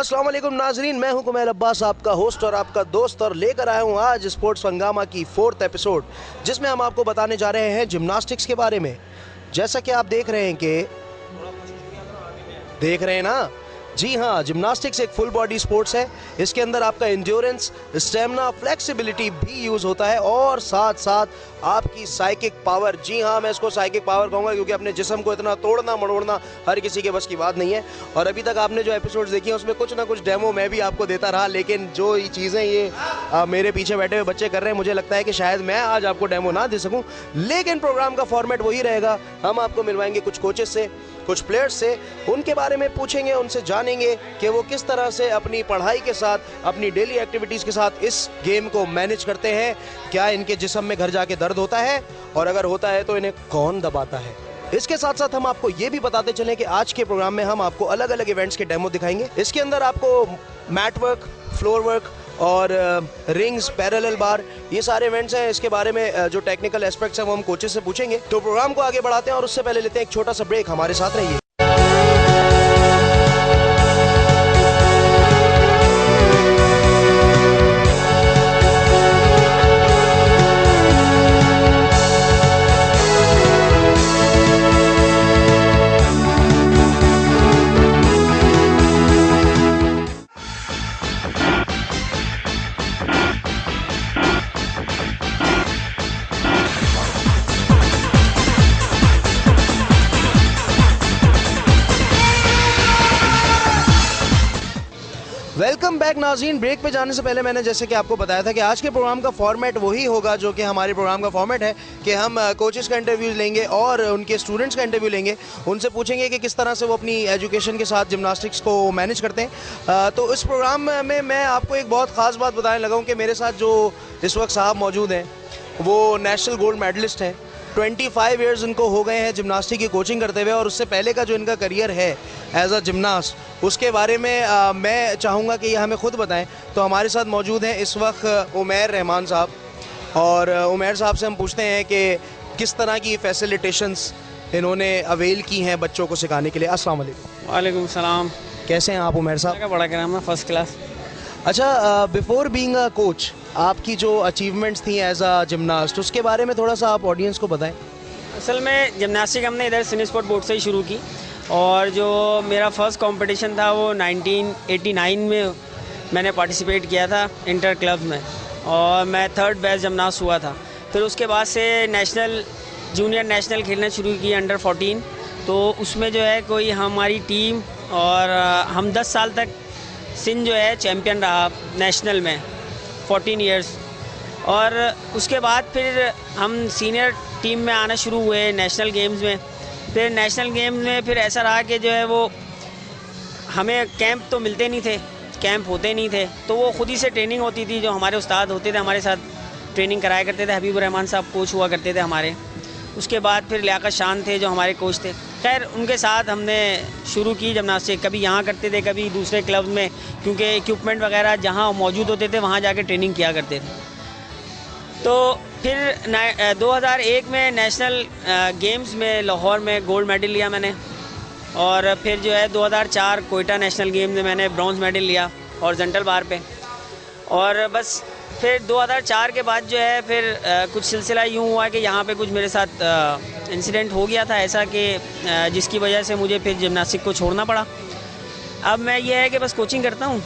अस्सलाम वालेकुम नाजरीन, मैं हूं कुमैल अब्बास, आपका होस्ट और आपका दोस्त, और लेकर आया हूं आज स्पोर्ट्स हंगामा की 4th एपिसोड, जिसमें हम आपको बताने जा रहे हैं जिम्नास्टिक्स के बारे में। जैसा कि आप देख रहे हैं ना, जी हाँ, जिम्नास्टिक्स एक फुल बॉडी स्पोर्ट्स है। इसके अंदर आपका एंड्योरेंस, स्टेमिना, फ्लेक्सिबिलिटी भी यूज़ होता है और साथ साथ आपकी साइकिक पावर। जी हाँ, मैं इसको साइकिक पावर कहूँगा क्योंकि अपने जिस्म को इतना तोड़ना मड़ोड़ना हर किसी के बस की बात नहीं है। और अभी तक आपने जो एपिसोड्स देखी हैं उसमें कुछ ना कुछ डेमो मैं भी आपको देता रहा, लेकिन जो ये चीज़ें ये मेरे पीछे बैठे हुए बच्चे कर रहे हैं, मुझे लगता है कि शायद मैं आज आपको डेमो ना दे सकूँ। लेकिन प्रोग्राम का फॉर्मेट वही रहेगा। हम आपको मिलवाएंगे कुछ कोचेस से, कुछ प्लेयर्स से, उनके बारे में पूछेंगे, उनसे जानेंगे कि वो किस तरह से अपनी पढ़ाई के साथ, अपनी डेली एक्टिविटीज़ के साथ इस गेम को मैनेज करते हैं। क्या इनके जिस्म में घर जाके दर्द होता है, और अगर होता है तो इन्हें कौन दबाता है। इसके साथ साथ हम आपको ये भी बताते चलें कि आज के प्रोग्राम में हम आपको अलग अलग इवेंट्स के डेमो दिखाएंगे। इसके अंदर आपको मैट वर्क, फ्लोर वर्क और रिंग्स, पैरेलल बार, ये सारे इवेंट्स हैं। इसके बारे में जो टेक्निकल एस्पेक्ट्स हैं वो हम कोचेस से पूछेंगे। तो प्रोग्राम को आगे बढ़ाते हैं और उससे पहले लेते हैं एक छोटा सा ब्रेक। हमारे साथ रहिए। वेलकम बैक नाज़रीन। ब्रेक पे जाने से पहले मैंने जैसे कि आपको बताया था कि आज के प्रोग्राम का फॉर्मेट वही होगा जो कि हमारे प्रोग्राम का फॉर्मेट है, कि हम कोचेस का इंटरव्यू लेंगे और उनके स्टूडेंट्स का इंटरव्यू लेंगे। उनसे पूछेंगे कि किस तरह से वो अपनी एजुकेशन के साथ जिम्नास्टिक्स को मैनेज करते हैं। तो इस प्रोग्राम में मैं आपको एक बहुत ख़ास बात बताने लगा हूँ कि मेरे साथ जो इस वक्त साहब मौजूद हैं वो नेशनल गोल्ड मेडलिस्ट हैं। 25 ईयर्स इनको हो गए हैं जिम्नास्टिक की कोचिंग करते हुए, और उससे पहले का जो इनका करियर है एज अ जिम्नास्ट, उसके बारे में मैं चाहूँगा कि ये हमें खुद बताएं। तो हमारे साथ मौजूद हैं इस वक्त उमैर रहमान साहब, और उमैर साहब से हम पूछते हैं कि किस तरह की फैसिलिटेशंस इन्होंने अवेल की हैं बच्चों को सिखाने के लिए। अस्सलाम वालेकुम। वालेकुम सलाम। कैसे हैं आप उमैर साहब? का बड़ा कराम है, फर्स्ट क्लास। अच्छा, बिफोर बीइंग अ कोच, आपकी जो अचीवमेंट्स थी एज अ जिम्नास्ट, उसके बारे में थोड़ा सा आप ऑडियंस को बताएं। असल में जिम्नास्टिक हमने इधर सिनी स्पोर्ट बोर्ड से ही शुरू की, और जो मेरा फर्स्ट कंपटीशन था वो 1989 में मैंने पार्टिसिपेट किया था इंटर क्लब में, और मैं 3rd बेस्ट जिम्नास्ट हुआ था। फिर उसके बाद से नेशनल, जूनियर नेशनल खेलना शुरू की, अंडर 14। तो उसमें जो है कोई हमारी टीम, और हम 10 साल तक सिंध जो है चैम्पियन रहा नेशनल में 14 ईयर्स। और उसके बाद फिर हम सीनियर टीम में आना शुरू हुए नेशनल गेम्स में। फिर नेशनल गेम्स में फिर ऐसा रहा कि जो है वो हमें कैंप तो मिलते नहीं थे, कैंप होते नहीं थे, तो वो ख़ुद ही से ट्रेनिंग होती थी। जो हमारे उस्ताद होते थे हमारे साथ ट्रेनिंग कराया करते थे, हबीबुर रहमान साहब कोच हुआ करते थे हमारे। उसके बाद फिर लियाकत शान थे जो हमारे कोच थे। खैर उनके साथ हमने शुरू की जिम्नास्टिक। कभी यहाँ करते थे, कभी दूसरे क्लब में, क्योंकि इक्विपमेंट वगैरह जहाँ मौजूद होते थे वहाँ जाके ट्रेनिंग किया करते थे। तो फिर 2001 में नेशनल गेम्स में लाहौर में गोल्ड मेडल लिया मैंने, और फिर जो है 2004 कोयटा नेशनल गेम्स में मैंने ब्रॉन्ज मेडल लिया हॉरिजॉन्टल बार पे। और बस फिर 2004 के बाद जो है फिर कुछ सिलसिला यूँ हुआ कि यहाँ पे कुछ मेरे साथ इंसिडेंट हो गया था ऐसा कि जिसकी वजह से मुझे फिर जिम्नास्टिक को छोड़ना पड़ा। अब मैं ये है कि बस कोचिंग करता हूँ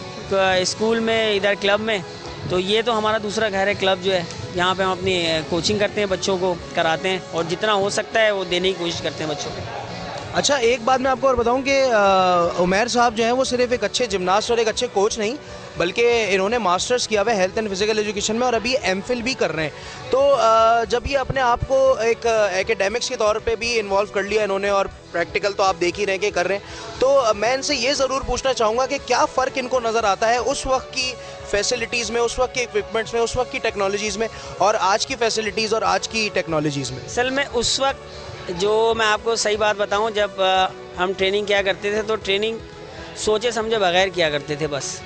स्कूल में, इधर क्लब में। तो ये तो हमारा दूसरा घर है क्लब जो है, यहाँ पे हम अपनी कोचिंग करते हैं, बच्चों को कराते हैं, और जितना हो सकता है वो देने की कोशिश करते हैं बच्चों को। अच्छा, एक बात मैं आपको और बताऊं कि उमैर साहब जो हैं वो सिर्फ एक अच्छे जिम्नास्ट और एक अच्छे कोच नहीं, बल्कि इन्होंने मास्टर्स किया हुआ है हेल्थ एंड फिजिकल एजुकेशन में, और अभी एमफिल भी कर रहे हैं। तो जब ये अपने आप को एक एकेडमिक्स के तौर पे भी इन्वॉल्व कर लिया इन्होंने, और प्रैक्टिकल तो आप देख ही रहे हैं कि कर रहे हैं, तो मैं इनसे ये ज़रूर पूछना चाहूँगा कि क्या फ़र्क इनको नज़र आता है उस वक्त की फैसिलिटीज़ में, उस वक्त के इक्विपमेंट्स में, उस वक्त की टेक्नोलॉजीज़ में, और आज की फैसिलिटीज़ और आज की टेक्नोलॉजीज़ में। असल में उस वक्त जो मैं आपको सही बात बताऊं, जब हम ट्रेनिंग किया करते थे तो ट्रेनिंग सोचे समझे बगैर किया करते थे। बस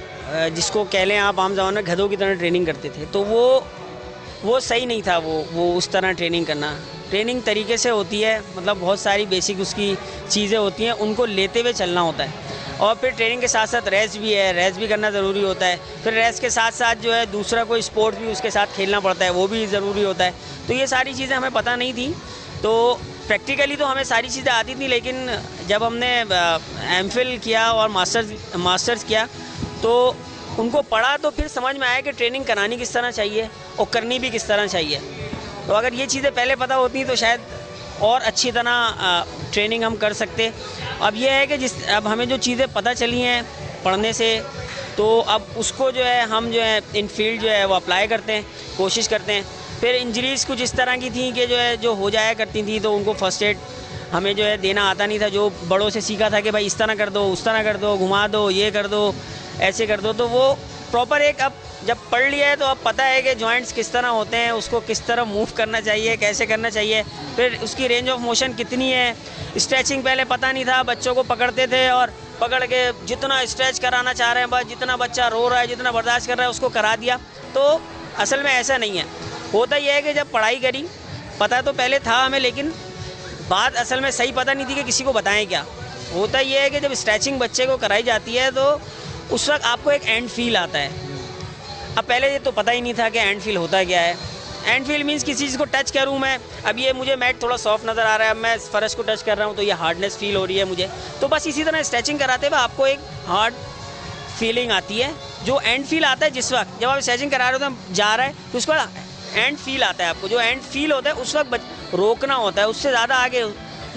जिसको कह लें आप आम ज़माने में गधों की तरह ट्रेनिंग करते थे, तो वो सही नहीं था। वो उस तरह ट्रेनिंग करना, ट्रेनिंग तरीके से होती है, मतलब बहुत सारी बेसिक उसकी चीज़ें होती हैं, उनको लेते हुए चलना होता है। और फिर ट्रेनिंग के साथ साथ रेस्ट भी है, रेस्ट भी करना ज़रूरी होता है। फिर रेस्ट के साथ साथ जो है दूसरा कोई स्पोर्ट भी उसके साथ खेलना पड़ता है, वो भी ज़रूरी होता है। तो ये सारी चीज़ें हमें पता नहीं थी। तो प्रैक्टिकली तो हमें सारी चीज़ें आती थी, लेकिन जब हमने एमफिल किया और मास्टर्स किया तो उनको पढ़ा तो फिर समझ में आया कि ट्रेनिंग करानी किस तरह चाहिए और करनी भी किस तरह चाहिए। तो अगर ये चीज़ें पहले पता होती तो शायद और अच्छी तरह ट्रेनिंग हम कर सकते। अब ये है कि अब हमें जो चीज़ें पता चली हैं पढ़ने से, तो अब उसको जो है हम जो है इन फील्ड जो है वो अप्लाई करते हैं, कोशिश करते हैं। फिर इंजरीज़ कुछ इस तरह की थी कि जो हो जाया करती थी, तो उनको फर्स्ट एड हमें जो है देना आता नहीं था। जो बड़ों से सीखा था कि भाई इस तरह कर दो, उस तरह कर दो, घुमा दो, ये कर दो, ऐसे कर दो, तो वो प्रॉपर एक अब जब पढ़ लिया है तो अब पता है कि जॉइंट्स किस तरह होते हैं, उसको किस तरह मूव करना चाहिए, कैसे करना चाहिए, फिर उसकी रेंज ऑफ मोशन कितनी है। स्ट्रेचिंग पहले पता नहीं था, बच्चों को पकड़ते थे और पकड़ के जितना स्ट्रेच कराना चाह रहे हैं, बस जितना बच्चा रो रहा है, जितना बर्दाश्त कर रहा है उसको करा दिया। तो असल में ऐसा नहीं है। होता यह है कि जब पढ़ाई करी, पता तो पहले था हमें, लेकिन बात असल में सही पता नहीं थी कि किसी को बताएं क्या। होता यह है कि जब स्ट्रेचिंग बच्चे को कराई जाती है तो उस वक्त आपको एक एंड फील आता है। अब पहले ये तो पता ही नहीं था कि एंड फील होता क्या है। एंड फील मीन्स किसी चीज़ को टच करूँ मैं, अब ये मुझे मैट थोड़ा सॉफ्ट नज़र आ रहा है, अब मैं फर्श को टच कर रहा हूँ तो ये हार्डनेस फील हो रही है मुझे। तो बस इसी तरह स्ट्रेचिंग कराते हुए आपको एक हार्ड फीलिंग आती है। जो एंड फील आता है जिस वक्त जब आप स्ट्रेचिंग करा रहे हो तो जा रहा है, तो उसके बाद एंड फील आता है आपको। जो एंड फील होता है उस वक्त रोकना होता है, उससे ज़्यादा आगे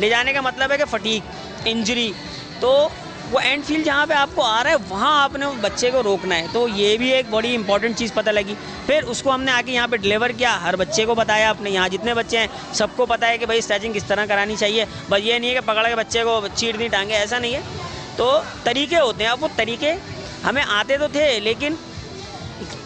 ले जाने का मतलब है कि फटीग, इंजरी। तो वो एंड फील जहाँ पे आपको आ रहा है वहाँ आपने उस बच्चे को रोकना है। तो ये भी एक बड़ी इंपॉर्टेंट चीज़ पता लगी। फिर उसको हमने आके यहाँ पे डिलीवर किया, हर बच्चे को बताया, अपने यहाँ जितने बच्चे हैं सबको पता है कि भाई स्ट्रेचिंग किस तरह करानी चाहिए। बस ये नहीं है कि पकड़ के बच्चे को चीड़ दी टांगे, ऐसा नहीं है। तो तरीके होते हैं। अब वो तरीके हमें आते तो थे लेकिन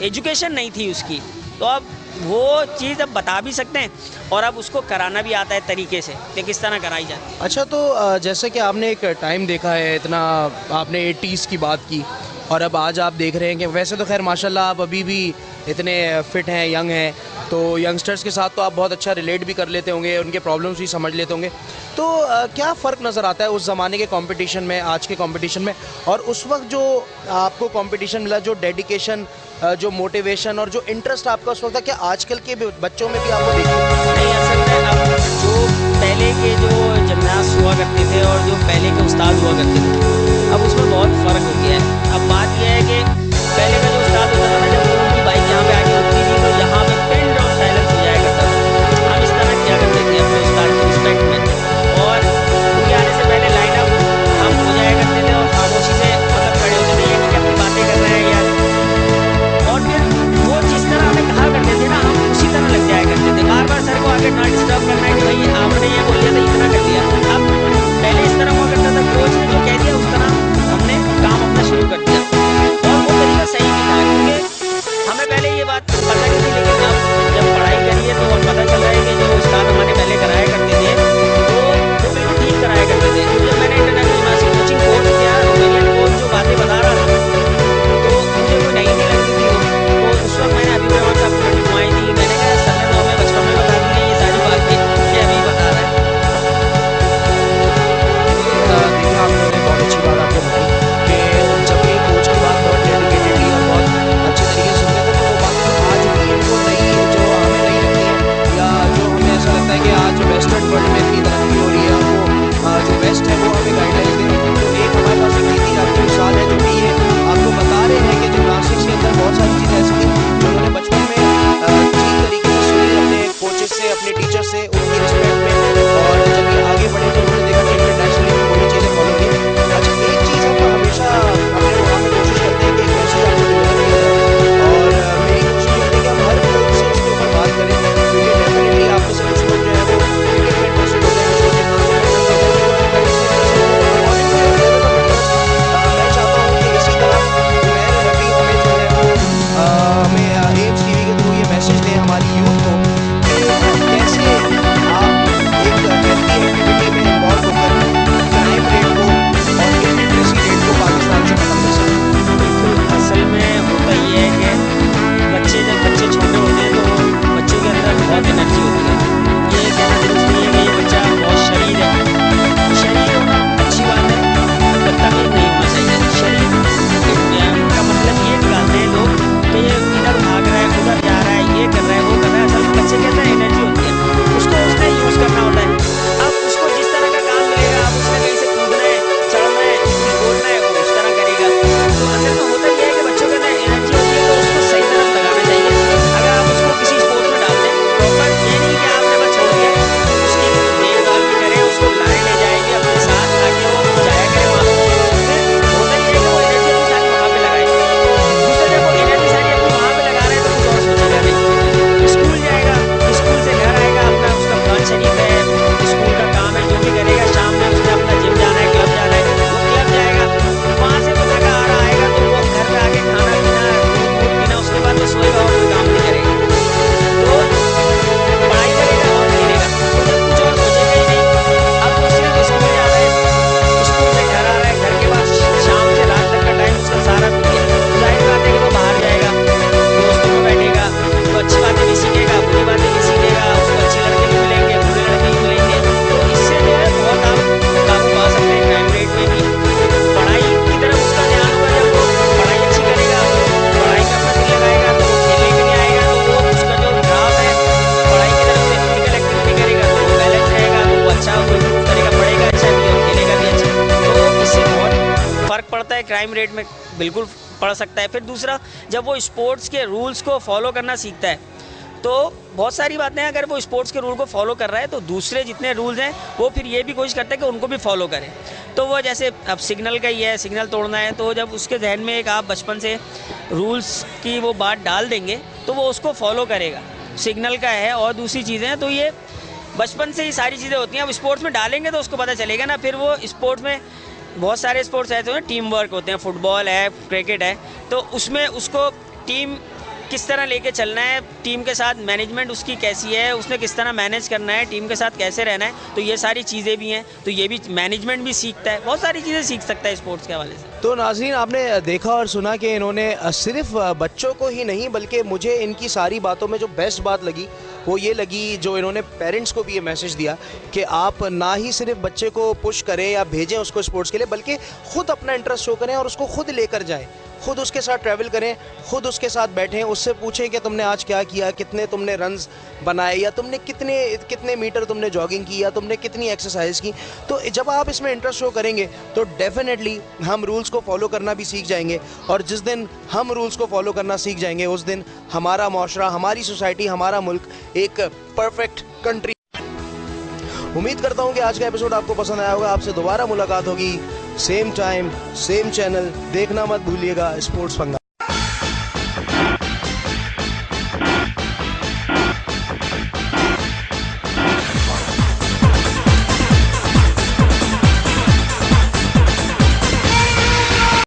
एजुकेशन नहीं थी उसकी, तो अब वो चीज़ अब बता भी सकते हैं और अब उसको कराना भी आता है तरीके से कि किस तरह कराई जाती है। अच्छा, तो जैसे कि आपने एक टाइम देखा है, इतना आपने 80s की बात की और अब आज आप देख रहे हैं कि वैसे तो खैर माशाल्लाह आप अभी भी इतने फिट हैं, यंग हैं, तो यंगस्टर्स के साथ तो आप बहुत अच्छा रिलेट भी कर लेते होंगे, उनके प्रॉब्लम्स भी समझ लेते होंगे। तो क्या फ़र्क नज़र आता है उस ज़माने के कंपटीशन में, आज के कंपटीशन में, और उस वक्त जो आपको कंपटीशन मिला, जो डेडिकेशन, जो मोटिवेशन और जो इंटरेस्ट आपका उस वक्त था, क्या आजकल के बच्चों में भी आपको देखिए? नहीं, असल में अब जो पहले के जो जिमनास्ट हुआ करते थे और जो पहले के उस्ताद हुआ करते थे, अब उसमें बहुत फ़र्क हो गया है। अब बात यह है कि पहले का जो उस्ताद होता था ना, जब उनकी बाइक यहाँ पे आके रुकती थी तो यहाँ पे पिन ड्रॉप साइलेंस हो जाया करता था। हम इस तरह किया करते थे अपने उस्ताद की रिस्पेक्ट में, और उनके आने से पहले लाइन अप हम हो जाया करते थे और खामोशी से मतलब खड़े होते थे, ये नहीं कि अपनी बातें कर रहे हैं यार। और फिर वो जिस तरह हमें कहा करते थे ना, हम उसी तरह लग जाया करते थे। बार बार सर को आगे ना डिस्टर्ब करना है कि भाई आपने ये बोल दिया था, इतना कर दिया। अब पहले इस तरह हुआ करता था, कोच ने जो कह दिया उस तरह हमने काम क्राइम रेट में बिल्कुल पड़ सकता है। फिर दूसरा, जब वो स्पोर्ट्स के रूल्स को फॉलो करना सीखता है तो बहुत सारी बातें हैं, अगर वो स्पोर्ट्स के रूल को फॉलो कर रहा है तो दूसरे जितने रूल्स हैं वो फिर ये भी कोशिश करता है कि उनको भी फॉलो करें। तो वो जैसे अब सिग्नल का ही है, सिग्नल तोड़ना है, तो जब उसके जहन में एक आप बचपन से रूल्स की वो बात डाल देंगे तो वो उसको फॉलो करेगा। सिग्नल का है और दूसरी चीज़ें हैं, तो ये बचपन से ही सारी चीज़ें होती हैं। अब स्पोर्ट्स में डालेंगे तो उसको पता चलेगा ना। फिर वो स्पोर्ट्स में बहुत सारे स्पोर्ट्स ऐसे हैं, टीम वर्क होते हैं, फुटबॉल है, क्रिकेट है, तो उसमें उसको टीम किस तरह लेके चलना है, टीम के साथ मैनेजमेंट उसकी कैसी है, उसने किस तरह मैनेज करना है, टीम के साथ कैसे रहना है, तो ये सारी चीज़ें भी हैं। तो ये भी मैनेजमेंट भी सीखता है, बहुत सारी चीज़ें सीख सकता है स्पोर्ट्स के हवाले से। तो नाज़रीन, आपने देखा और सुना कि इन्होंने सिर्फ बच्चों को ही नहीं बल्कि मुझे इनकी सारी बातों में जो बेस्ट बात लगी वो ये लगी, जो इन्होंने पेरेंट्स को भी ये मैसेज दिया कि आप ना ही सिर्फ बच्चे को पुश करें या भेजें उसको स्पोर्ट्स के लिए, बल्कि ख़ुद अपना इंटरेस्ट शो करें और उसको खुद लेकर जाएं, खुद उसके साथ ट्रैवल करें, खुद उसके साथ बैठें, उससे पूछें कि तुमने आज क्या किया, कितने तुमने रन्स बनाए, या तुमने कितने मीटर तुमने जॉगिंग की, या तुमने कितनी एक्सरसाइज की। तो जब आप इसमें इंटरेस्ट शो करेंगे तो डेफिनेटली हम रूल्स को फॉलो करना भी सीख जाएंगे, और जिस दिन हम रूल्स को फॉलो करना सीख जाएंगे उस दिन हमारा माशरा, हमारी सोसाइटी, हमारा मुल्क एक परफेक्ट कंट्री। उम्मीद करता हूँ कि आज का एपिसोड आपको पसंद आया होगा। आपसे दोबारा मुलाकात होगी, सेम टाइम सेम चैनल। देखना मत भूलिएगा स्पोर्ट्स पंगा।